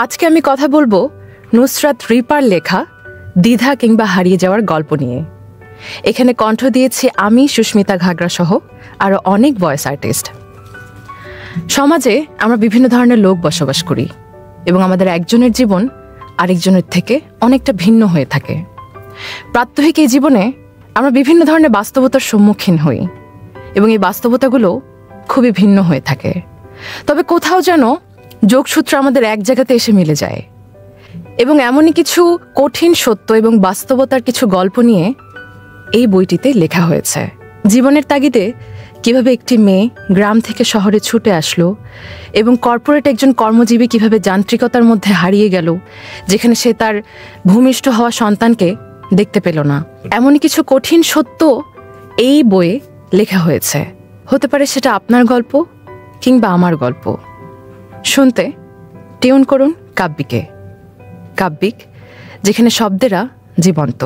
আজকে আমি কথা বলবো নুসরাত রিপার লেখা দ্বিধা কিংবা হারিয়ে যাওয়ার গল্প নিয়ে। এখানে কণ্ঠ দিয়েছি আমি, সুস্মিতা ঘাগরা সহ আরও অনেক ভয়েস আর্টিস্ট। সমাজে আমরা বিভিন্ন ধরনের লোক বসবাস করি এবং আমাদের একজনের জীবন আরেকজনের থেকে অনেকটা ভিন্ন হয়ে থাকে। প্রাত্যহিক এই জীবনে আমরা বিভিন্ন ধরনের বাস্তবতার সম্মুখীন হই এবং এই বাস্তবতাগুলো খুবই ভিন্ন হয়ে থাকে, তবে কোথাও যেন যোগসূত্র আমাদের এক জায়গাতে এসে মিলে যায়। এবং এমনই কিছু কঠিন সত্য এবং বাস্তবতার কিছু গল্প নিয়ে এই বইটিতে লেখা হয়েছে। জীবনের তাগিদে কিভাবে একটি মেয়ে গ্রাম থেকে শহরে ছুটে আসলো এবং কর্পোরেট একজন কর্মজীবী কিভাবে যান্ত্রিকতার মধ্যে হারিয়ে গেল, যেখানে সে তার ভূমিষ্ঠ হওয়া সন্তানকে দেখতে পেল না। এমনই কিছু কঠিন সত্য এই বইয়ে লেখা হয়েছে। হতে পারে সেটা আপনার গল্প কিংবা আমার গল্প। শুনতে টিউন করুন কাব্যিকে। কাব্যিক, যেখানে শব্দেরা জীবন্ত।